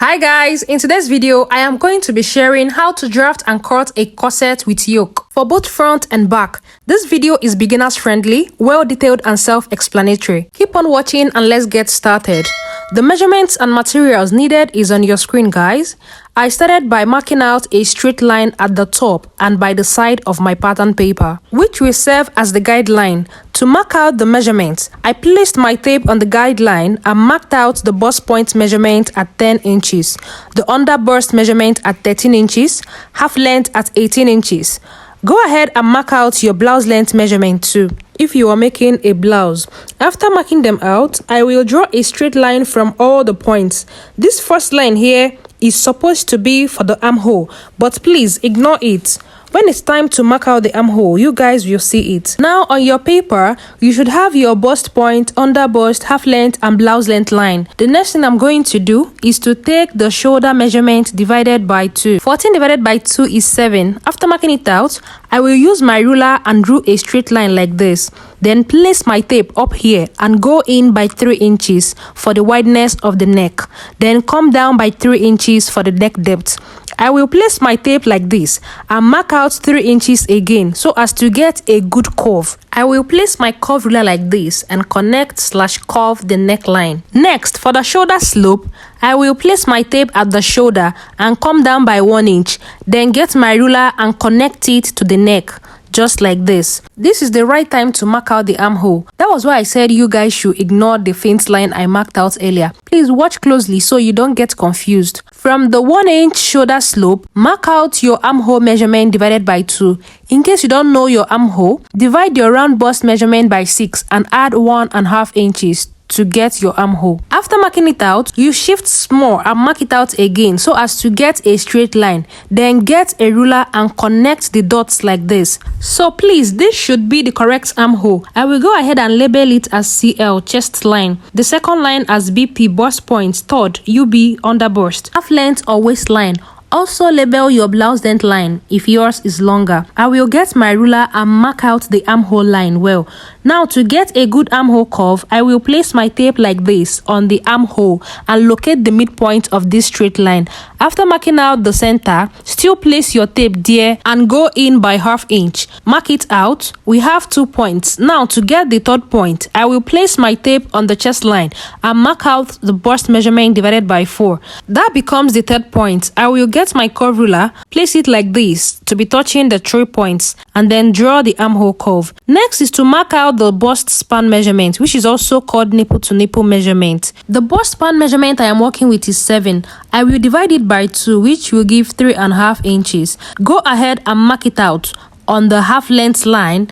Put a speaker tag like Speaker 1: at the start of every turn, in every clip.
Speaker 1: Hi guys, in today's video, I am going to be sharing how to draft and cut a corset with yoke for both front and back. This video is beginners friendly, well detailed and self-explanatory. Keep on watching and let's get started. The measurements and materials needed is on your screen guys. I started by marking out a straight line at the top and by the side of my pattern paper, which will serve as the guideline. To mark out the measurements, I placed my tape on the guideline and marked out the bust point measurement at 10 inches, the under bust measurement at 13 inches, half length at 18 inches. Go ahead and mark out your blouse length measurement too, if you are making a blouse. After marking them out, I will draw a straight line from all the points. This first line here is supposed to be for the armhole, but please ignore it. When it's time to mark out the armhole, you guys will see it. Now on your paper, you should have your bust point, under bust, half length and blouse length line. The next thing I'm going to do is to take the shoulder measurement divided by 2. 14 divided by 2 is 7. After marking it out, I will use my ruler and draw a straight line like this. Then place my tape up here and go in by 3 inches for the wideness of the neck. Then come down by 3 inches for the neck depth. I will place my tape like this and mark out 3 inches again so as to get a good curve. I will place my curve ruler like this and connect/curve the neckline. Next, for the shoulder slope, I will place my tape at the shoulder and come down by 1 inch. Then get my ruler and connect it to the neck. Just like this. This is the right time to mark out the armhole. That was why I said you guys should ignore the faint line I marked out earlier. Please watch closely so you don't get confused. From the 1 inch shoulder slope, mark out your armhole measurement divided by 2. In case you don't know your armhole, divide your round bust measurement by 6 and add 1.5 inches to get your armhole. After marking it out, you shift small and mark it out again so as to get a straight line. Then get a ruler and connect the dots like this. So please, this should be the correct armhole. I will go ahead and label it as CL, chest line. The second line as BP, bust point. Third, UB, under bust. Half length or waistline. Also label your blouse length line if yours is longer. I will get my ruler and mark out the armhole line well. Now to get a good armhole curve, I will place my tape like this on the armhole and locate the midpoint of this straight line. After marking out the center, still place your tape there and go in by ½ inch. Mark it out. We have 2 points. Now to get the third point, I will place my tape on the chest line and mark out the bust measurement divided by 4. That becomes the third point. I will get my curve ruler, place it like this to be touching the 3 points, and then draw the armhole curve. Next is to mark out the bust span measurement, which is also called nipple to nipple measurement. The bust span measurement I am working with is 7. I will divide it by 2, which will give 3.5 inches. Go ahead and mark it out on the half length line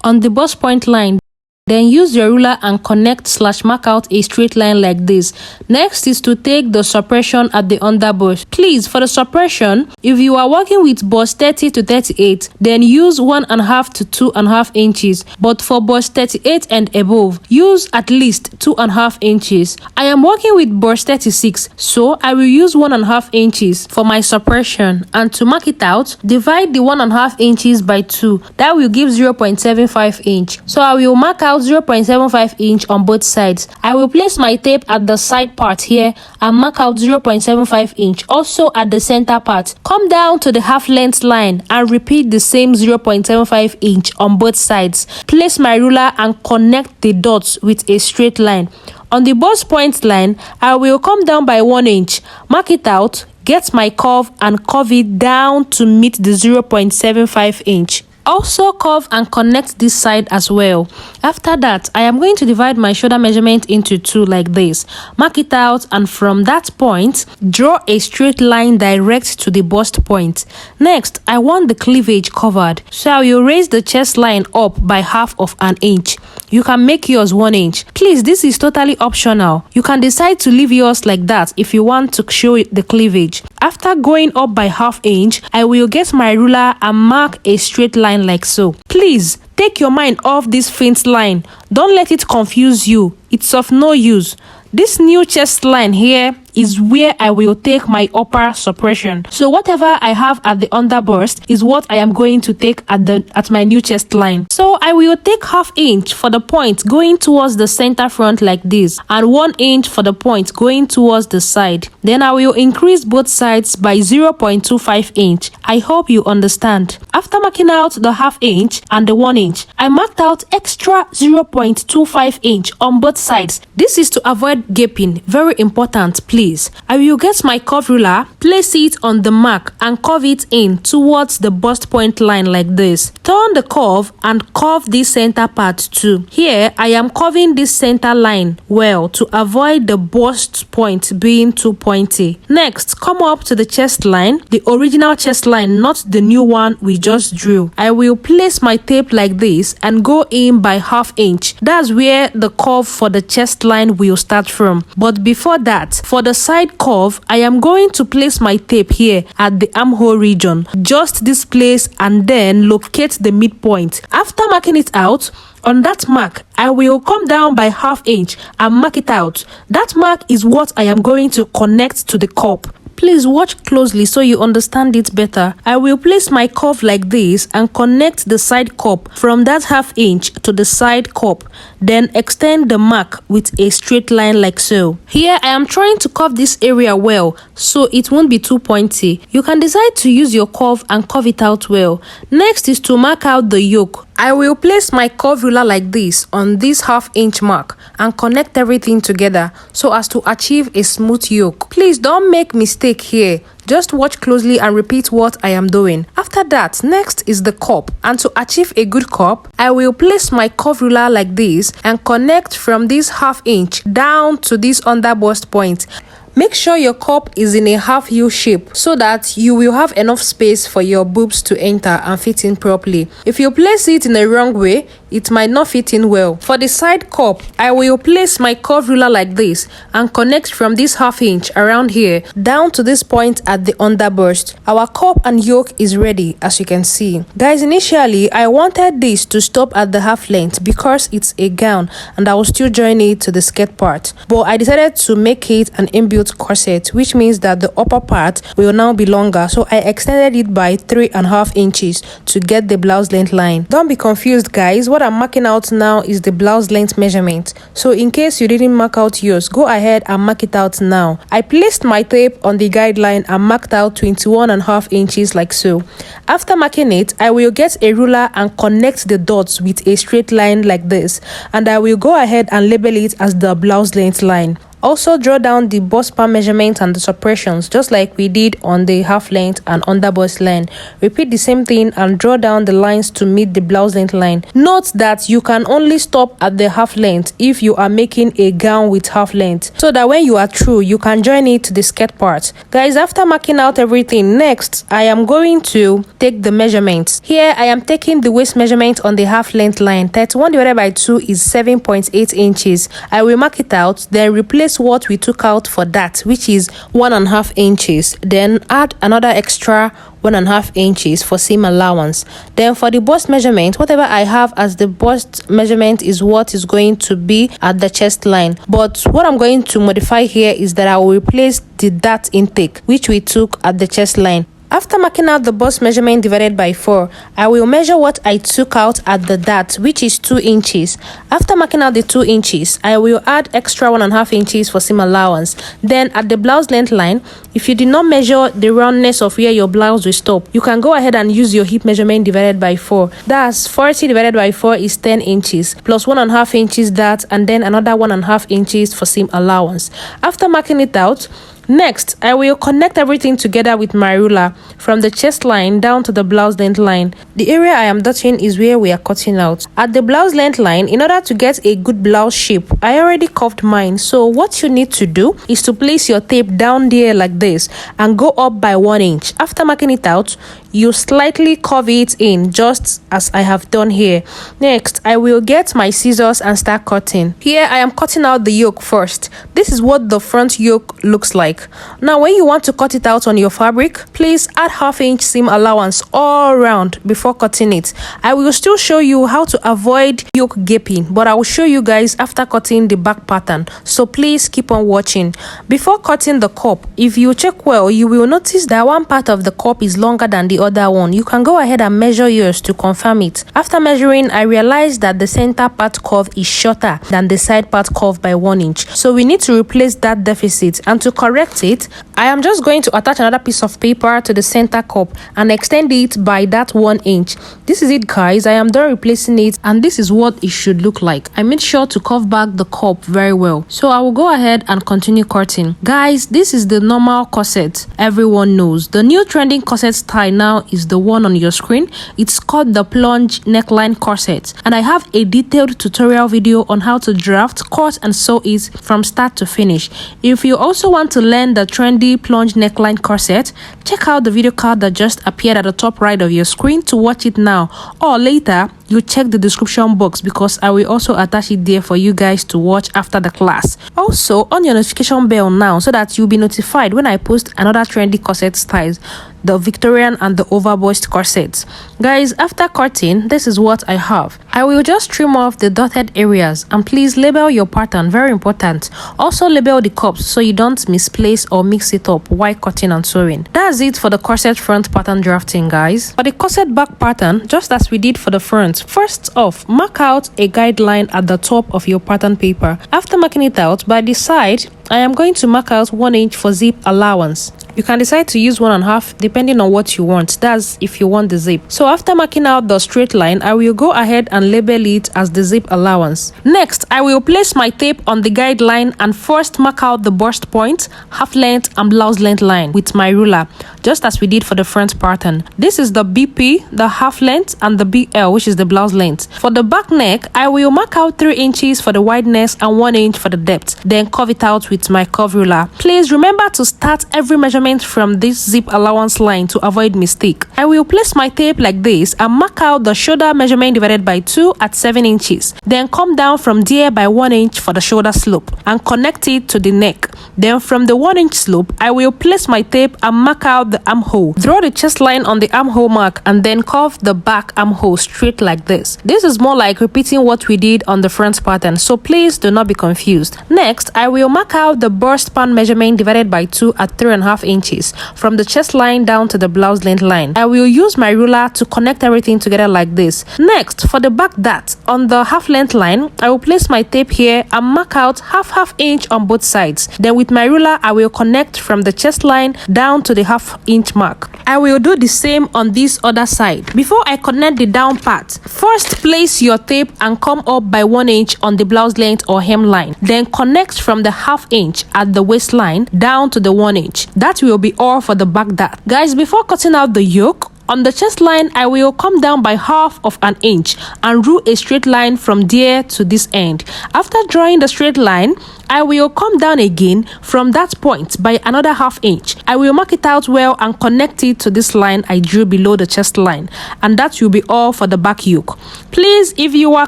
Speaker 1: on the bust point line. Then use your ruler and connect/mark out a straight line like this. Next is to take the suppression at the under bust. Please, for the suppression, if you are working with bust 30 to 38, then use 1.5 to 2.5 inches. But for bust 38 and above, use at least 2.5 inches. I am working with bust 36, so I will use 1.5 inches for my suppression. And to mark it out, divide the 1.5 inches by 2. That will give 0.75 inch. So I will mark out 0.75 inch on both sides. I will place my tape at the side part here and mark out 0.75 inch also at the center part. Come down to the half length line and repeat the same 0.75 inch on both sides. Place my ruler and connect the dots with a straight line. On the bust point line, I will come down by 1 inch, mark it out, get my curve and curve it down to meet the 0.75 inch. Also curve and connect this side as well. After that, I am going to divide my shoulder measurement into 2 like this. Mark it out and from that point, draw a straight line direct to the bust point. Next, I want the cleavage covered. So I will raise the chest line up by ½ inch. You can make yours 1 inch. Please, this is totally optional. You can decide to leave yours like that if you want to show the cleavage. After going up by ½ inch, I will get my ruler and mark a straight line like so. Please, take your mind off this faint line. Don't let it confuse you. It's of no use. This new chest line here is where I will take my upper suppression. So whatever I have at the underburst is what I am going to take at my new chest line. So I will take 1/2 inch for the point going towards the center front like this, and 1 inch for the point going towards the side. Then I will increase both sides by 0.25 inch. I hope you understand. After marking out the 1/2 inch and the 1 inch, I marked out extra 0.25 inch on both sides. This is to avoid gaping. Very important, please. I will get my curve ruler, place it on the mark and curve it in towards the bust point line like this. Turn the curve and curve this center part too. Here I am curving this center line well to avoid the bust point being too pointy. Next, come up to the chest line, the original chest line, not the new one we just drew. I will place my tape like this and go in by 1/2 inch. That's where the curve for the chest line will start from. But before that, for the side curve, I am going to place my tape here at the armhole region, just this place, and then locate the midpoint. After marking it out, on that mark, I will come down by 1/2 inch and mark it out. That mark is what I am going to connect to the cup. Please watch closely so you understand it better. I will place my curve like this and connect the side cup from that 1/2 inch to the side cup. Then extend the mark with a straight line like so. Here I am trying to curve this area well so it won't be too pointy. You can decide to use your curve and curve it out well. Next is to mark out the yoke. I will place my curve ruler like this on this 1/2 inch mark and connect everything together so as to achieve a smooth yoke. Please don't make mistake here. Just watch closely and repeat what I am doing. After that, next is the cup, and to achieve a good cup, I will place my curve ruler like this and connect from this 1/2 inch down to this underbust point. Make sure your cup is in a half U shape so that you will have enough space for your boobs to enter and fit in properly. If you place it in the wrong way, it might not fit in well. For the side cup, I will place my curve ruler like this and connect from this 1/2 inch around here down to this point at the underburst. Our cup and yoke is ready, as you can see. Guys, initially I wanted this to stop at the half length because it's a gown and I will still join it to the skirt part, but I decided to make it an inbuilt corset, which means that the upper part will now be longer, so I extended it by 3.5 inches to get the blouse length line. Don't be confused, guys. What I'm marking out now is the blouse length measurement, so in case you didn't mark out yours, go ahead and mark it out now. I placed my tape on the guideline and marked out 21.5 inches like so. After marking it, I will get a ruler and connect the dots with a straight line like this, and I will go ahead and label it as the blouse length line. Also draw down the bust part measurement and the suppressions just like we did on the half length and underbust line. Repeat the same thing and draw down the lines to meet the blouse length line. Note that you can only stop at the half length if you are making a gown with half length, so that when you are through, you can join it to the skirt part. Guys, after marking out everything, next I am going to take the measurements. Here I am taking the waist measurement on the half length line. 31 divided by 2 is 7.8 inches. I will mark it out, then replace what we took out for that, which is 1.5 inches. Then add another extra 1.5 inches for seam allowance. Then for the bust measurement, whatever I have as the bust measurement is what is going to be at the chest line, but what I'm going to modify here is that I will replace the dart intake which we took at the chest line. After marking out the bust measurement divided by 4, I will measure what I took out at the dart, which is 2 inches. After marking out the 2 inches, I will add extra 1.5 inches for seam allowance. Then at the blouse length line, if you did not measure the roundness of where your blouse will stop, you can go ahead and use your hip measurement divided by 4. That's 40 divided by 4 is 10 inches, plus 1.5 inches dart, and then another 1.5 inches for seam allowance. After marking it out, next, I will connect everything together with my ruler from the chest line down to the blouse length line. The area I am dotting is where we are cutting out. At the blouse length line, in order to get a good blouse shape, I already curved mine. So what you need to do is to place your tape down there like this and go up by 1 inch. After marking it out, you slightly curve it in just as I have done here. Next, I will get my scissors and start cutting. Here I am cutting out the yoke first. This is what the front yoke looks like. Now when you want to cut it out on your fabric, please add 1/2 inch seam allowance all around before cutting it. I will still show you how to avoid yoke gaping, but I will show you guys after cutting the back pattern, so please keep on watching. Before cutting the cup, if you check well, you will notice that one part of the cup is longer than the other one. You can go ahead and measure yours to confirm it. After measuring, I realized that the center part curve is shorter than the side part curve by 1 inch, so we need to replace that deficit. And to correct it, I am just going to attach another piece of paper to the center cup and extend it by that 1 inch. This is it, guys. I am done replacing it, and this is what it should look like. I made sure to curve back the cup very well, so I will go ahead and continue cutting. Guys, this is the normal corset everyone knows. The new trending corset style now is the one on your screen. It's called the plunge neckline corset, and I have a detailed tutorial video on how to draft, cut and sew it from start to finish. If you also want to learn the trendy plunge neckline corset, check out the video card that just appeared at the top right of your screen to watch it now, or later you check the description box because I will also attach it there for you guys to watch after the class. Also on your notification bell now so that you'll be notified when I post another trendy corset styles, the Victorian and the overbust corsets. Guys, after cutting, this is what I have. I will just trim off the dotted areas, and please label your pattern, very important. Also label the cups so you don't misplace or mix it up while cutting and sewing. That's it for the corset front pattern drafting, guys. For the corset back pattern, just as we did for the front, first off, mark out a guideline at the top of your pattern paper. After marking it out, by the side, I am going to mark out 1 inch for zip allowance. You can decide to use 1.5 depending on what you want. That's if you want the zip. So after marking out the straight line, I will go ahead and label it as the zip allowance. Next, I will place my tape on the guideline and first mark out the bust point, half length and blouse length line with my ruler, just as we did for the front pattern. This is the BP, the half length, and the BL, which is the blouse length. For the back neck, I will mark out 3 inches for the wideness and 1 inch for the depth, then curve it out with my curve ruler. Please remember to start every measurement from this zip allowance line to avoid mistake. I will place my tape like this and mark out the shoulder measurement divided by 2 at 7 inches. Then come down from there by 1 inch for the shoulder slope and connect it to the neck. Then from the 1 inch slope, I will place my tape and mark out the armhole. Draw the chest line on the armhole mark and then curve the back armhole straight like this. This is more like repeating what we did on the front pattern, so please do not be confused. Next, I will mark out the bust span measurement divided by 2 at 3.5 inches from the chest line down to the blouse length line. I will use my ruler to connect everything together like this. Next, for the back dart on the half length line, I will place my tape here and mark out half inch on both sides. Then with my ruler, I will connect from the chest line down to the half inch mark. I will do the same on this other side. Before I connect the down part, first place your tape and come up by 1 inch on the blouse length or hem line. Then connect from the half inch at the waistline down to the 1 inch. That will be all for the back dart. Guys, before cutting out the yoke, on the chest line, I will come down by 1/2 inch and rule a straight line from there to this end. After drawing the straight line, I will come down again from that point by another 1/2 inch. I will mark it out well and connect it to this line I drew below the chest line. And that will be all for the back yoke. Please, if you are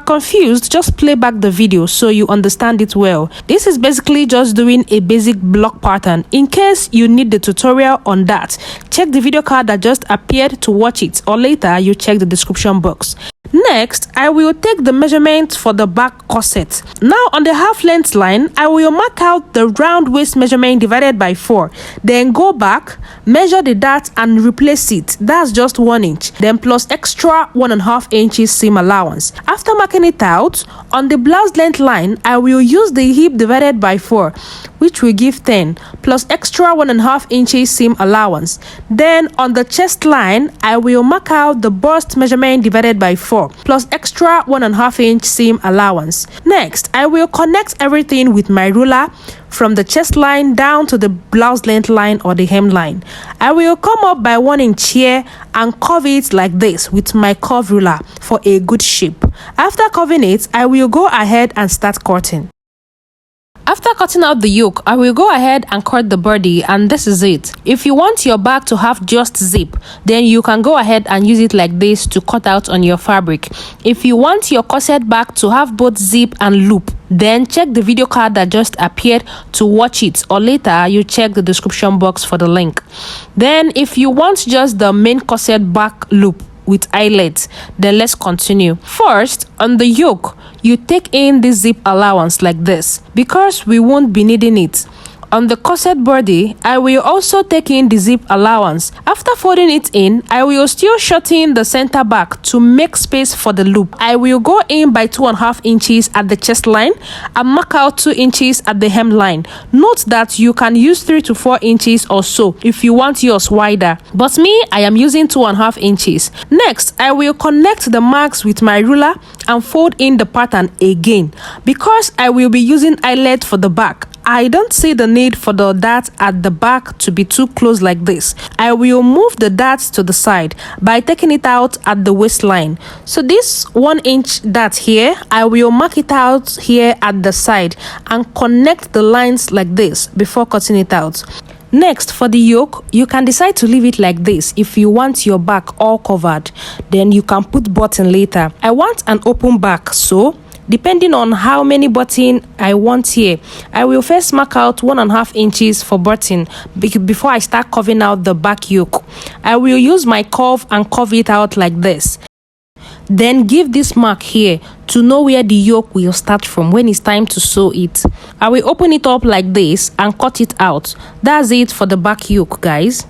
Speaker 1: confused, just play back the video so you understand it well. This is basically just doing a basic block pattern. In case you need the tutorial on that, check the video card that just appeared to watch it, or later you check the description box. Next, I will take the measurement for the back corset. Now on the half length line, I will mark out the round waist measurement divided by 4. Then go back, measure the dart and replace it. That's just 1 inch. Then plus extra 1.5 inches seam allowance. After marking it out, on the blouse length line, I will use the hip divided by 4, which will give 10, plus extra 1.5 inches seam allowance. Then on the chest line, I will mark out the bust measurement divided by 4, plus extra 1.5 inch seam allowance. Next, I will connect everything with my ruler from the chest line down to the blouse length line or the hem line. I will come up by 1 inch here and curve it like this with my curve ruler for a good shape. After curving it, I will go ahead and start cutting. After cutting out the yoke, I will go ahead and cut the body, and this is it. If you want your back to have just zip, then you can go ahead and use it like this to cut out on your fabric. If you want your corset back to have both zip and loop, then check the video card that just appeared to watch it, or later you check the description box for the link. Then if you want just the main corset back loop with eyelets, then let's continue. First, on the yoke, you take in the zip allowance like this because we won't be needing it. On the corset body, I will also take in the zip allowance. After folding it in, I will still shorten the center back to make space for the loop. I will go in by 2.5 inches at the chest line and mark out 2 inches at the hem line. Note that you can use 3 to 4 inches or so if you want yours wider, but me, I am using 2.5 inches. Next, I will connect the marks with my ruler and fold in the pattern again. Because I will be using eyelet for the back, I don't see the need for the dart at the back to be too close like this. I will move the darts to the side by taking it out at the waistline. So this 1 inch dart here, I will mark it out here at the side and connect the lines like this before cutting it out. Next, for the yoke, you can decide to leave it like this if you want your back all covered. Then you can put button later. I want an open back, so depending on how many button I want here, I will first mark out 1.5 inches for button before I start curving out the back yoke. I will use my curve and curve it out like this. Then give this mark here to know where the yoke will start from when it's time to sew it. I will open it up like this and cut it out. That's it for the back yoke, guys.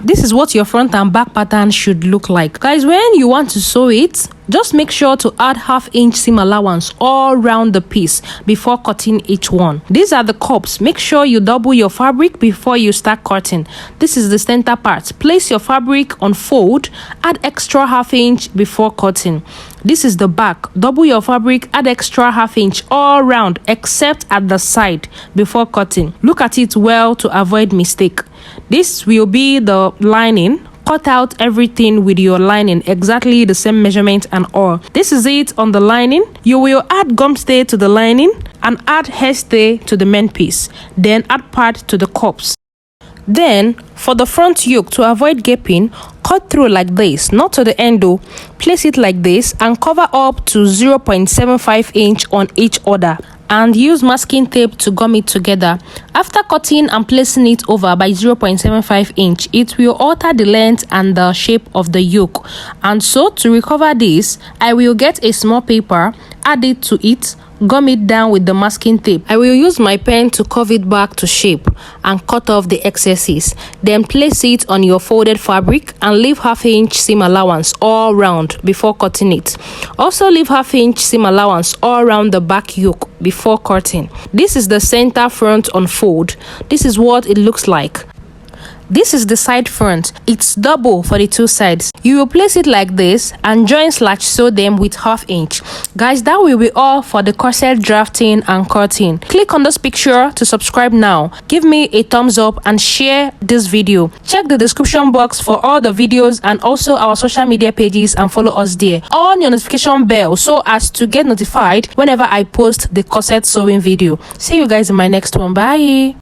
Speaker 1: This is what your front and back pattern should look like. Guys, when you want to sew it, just make sure to add 1/2 inch seam allowance all around the piece before cutting each one. These are the cups. Make sure you double your fabric before you start cutting. This is the center part. Place your fabric on fold, add extra 1/2 inch before cutting. This is the back. Double your fabric, add extra 1/2 inch all around except at the side before cutting. Look at it well to avoid mistake. This will be the lining. Cut out everything with your lining, exactly the same measurement and all. This is it on the lining. You will add gum stay to the lining and add hair stay to the main piece. Then add pad to the cups. Then, for the front yoke, to avoid gaping, cut through like this, not to the end though. Place it like this and cover up to 0.75 inch on each other, and use masking tape to gum it together. After cutting and placing it over by 0.75 inch, it will alter the length and the shape of the yoke. And so to recover this, I will get a small paper, add it to it, gum it down with the masking tape. I will use my pen to curve it back to shape and cut off the excesses. Then place it on your folded fabric and leave 1/2 inch seam allowance all round before cutting it. Also leave 1/2 inch seam allowance all around the back yoke before cutting. This is the center front unfold. This is what it looks like. This is the side front. It's double for the two sides. You will place it like this and join/sew them with 1/2 inch. Guys, that will be all for the corset drafting and cutting. Click on this picture to subscribe now. Give me a thumbs up and share this video. Check the description box for all the videos and also our social media pages and follow us there. On your notification bell so as to get notified whenever I post the corset sewing video. See you guys in my next one. Bye.